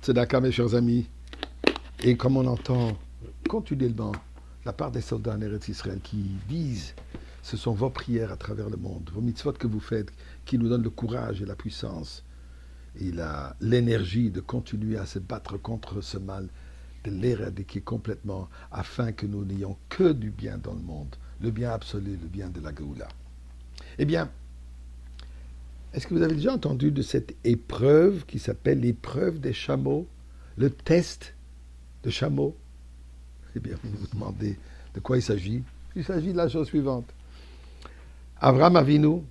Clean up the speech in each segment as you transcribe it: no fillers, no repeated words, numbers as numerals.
Tzedaka, mes chers amis. Et comme on entend continuellement la part des soldats en Eretz Israël qui disent ce sont vos prières à travers le monde, vos mitzvot que vous faites, qui nous donnent le courage et la puissance et l'énergie de continuer à se battre contre ce mal, de l'éradiquer complètement afin que nous n'ayons que du bien dans le monde, le bien absolu, le bien de la Géoula. Eh bien, est-ce que vous avez déjà entendu de cette épreuve qui s'appelle l'épreuve des chameaux, le test de chameaux? Eh bien, vous vous demandez de quoi il s'agit. Il s'agit de la chose suivante. Abraham Avinu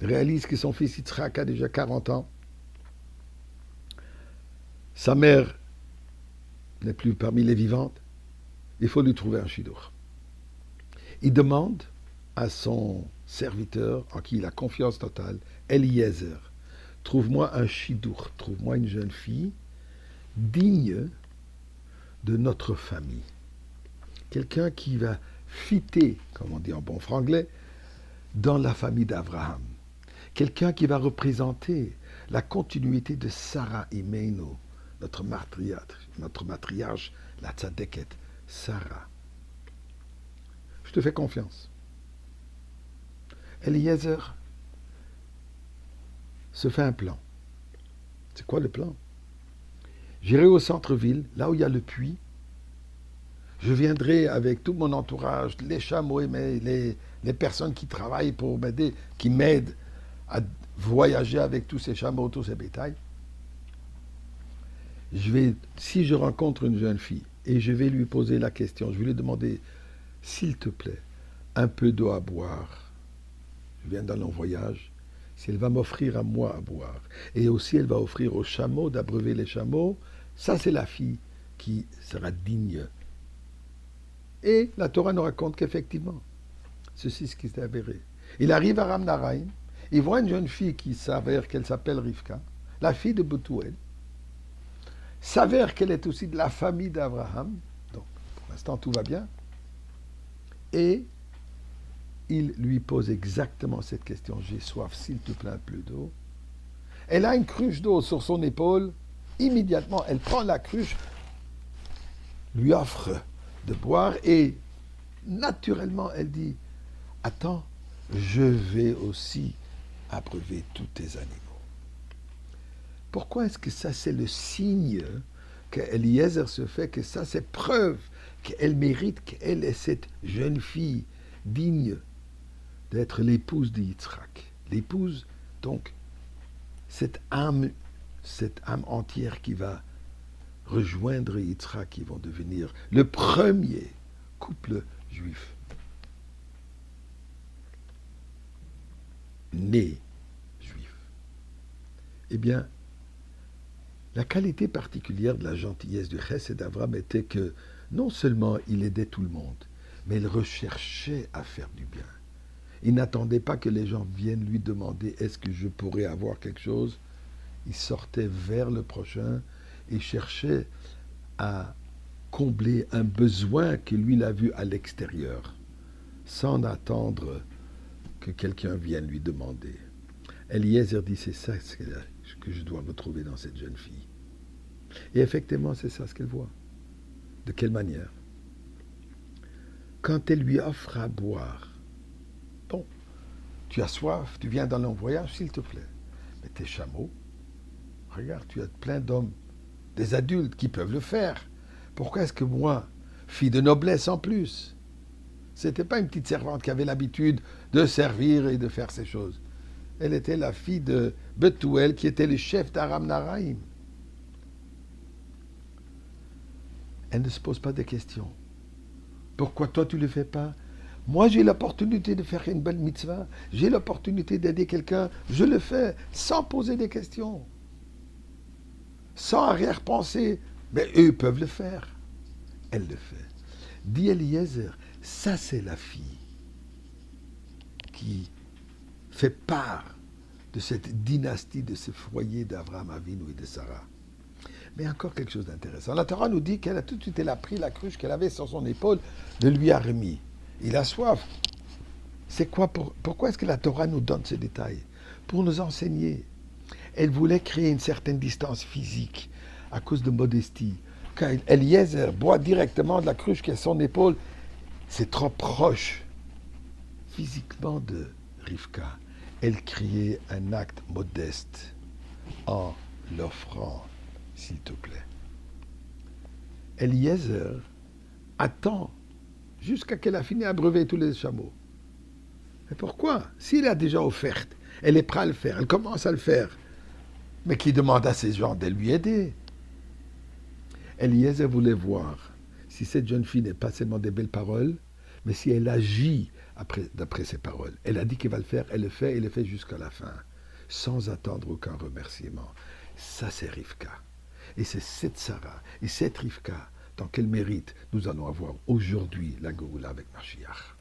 réalise que son fils Yitzhak a déjà 40 ans. Sa mère n'est plus parmi les vivantes. Il faut lui trouver un chidour. Il demande à son serviteur, en qui il a confiance totale, Eliezer, trouve-moi un chidour, trouve-moi une jeune fille digne de notre famille. Quelqu'un qui va fitter, comme on dit en bon franglais, dans la famille d'Abraham. Quelqu'un qui va représenter la continuité de Sarah Imeinu, notre matriarche, la tzadeket, Sarah. Je te fais confiance. Eliezer se fait un plan. C'est quoi le plan? J'irai au centre-ville, là où il y a le puits. Je viendrai avec tout mon entourage, les chameaux et les personnes qui travaillent pour m'aider, qui m'aident à voyager avec tous ces chameaux, tous ces bétails. Si je rencontre une jeune fille, et je vais lui poser la question, je vais lui demander, s'il te plaît, un peu d'eau à boire. Je viens d'un long voyage. Si elle va m'offrir à moi à boire, et aussi elle va offrir aux chameaux d'abreuver les chameaux, ça c'est la fille qui sera digne. Et la Torah nous raconte qu'effectivement, ceci est ce qui s'est avéré. Il arrive à Ramnaraim, il voit une jeune fille qui s'avère qu'elle s'appelle Rivka, la fille de Bethuel, s'avère qu'elle est aussi de la famille d'Abraham, donc pour l'instant tout va bien, et il lui pose exactement cette question. J'ai soif, s'il te plaît, un peu d'eau. Elle a une cruche d'eau sur son épaule. Immédiatement, elle prend la cruche, lui offre de boire et naturellement, elle dit, attends, je vais aussi abreuver tous tes animaux. Pourquoi est-ce que ça, c'est le signe qu'Eliezer se fait, que ça, c'est preuve qu'elle mérite, qu'elle est cette jeune fille digne d'être l'épouse de Yitzhak. L'épouse, donc, cette âme entière qui va rejoindre Yitzhak, qui vont devenir le premier couple juif né juif. Eh bien, la qualité particulière de la gentillesse du Chesed d'Abraham était que non seulement il aidait tout le monde, mais il recherchait à faire du bien. Il n'attendait pas que les gens viennent lui demander est-ce que je pourrais avoir quelque chose. Il sortait vers le prochain et cherchait à combler un besoin que lui l'a vu à l'extérieur, sans attendre que quelqu'un vienne lui demander. Eliezer dit c'est ça que je dois retrouver dans cette jeune fille. Et effectivement, c'est ça ce qu'elle voit. De quelle manière? Quand elle lui offre à boire, bon, tu as soif, tu viens dans long voyage, s'il te plaît. Mais tes chameaux, regarde, tu as plein d'hommes, des adultes qui peuvent le faire. Pourquoi est-ce que moi, fille de noblesse en plus, c'était pas une petite servante qui avait l'habitude de servir et de faire ces choses. Elle était la fille de Bethuel, qui était le chef d'Aram Naraim. Elle ne se pose pas de questions. Pourquoi toi tu ne le fais pas? Moi j'ai l'opportunité de faire une belle mitzvah, j'ai l'opportunité d'aider quelqu'un, je le fais sans poser des questions, sans arrière-pensée. Mais eux peuvent le faire. Elle le fait. Dit Eliezer, ça c'est la fille qui fait part de cette dynastie, de ce foyer d'Abraham Avinu et de Sarah. Mais encore quelque chose d'intéressant. La Torah nous dit qu'elle a tout de suite elle a pris la cruche qu'elle avait sur son épaule, le lui a remis. Il a soif. C'est quoi pourquoi est-ce que la Torah nous donne ces détails? pour nous enseigner. Elle voulait créer une certaine distance physique à cause de modestie. Quand Eliezer boit directement de la cruche qui est à son épaule, c'est trop proche physiquement de Rivka. Elle criait un acte modeste en l'offrant, s'il te plaît. Eliezer attend jusqu'à qu'elle a fini à breuver tous les chameaux. Mais pourquoi? S'il a déjà offert, elle est prête à le faire, elle commence à le faire, mais qui demande à ses gens de lui aider. Eliezer voulait voir si cette jeune fille n'est pas seulement des belles paroles, mais si elle agit d'après ses paroles. Elle a dit qu'elle va le faire, elle le fait, et elle le fait jusqu'à la fin, sans attendre aucun remerciement. Ça, c'est Rivka. Et c'est cette Sarah, et cette Rivka, dans quel mérite nous allons avoir aujourd'hui la Géoula avec Mashiach.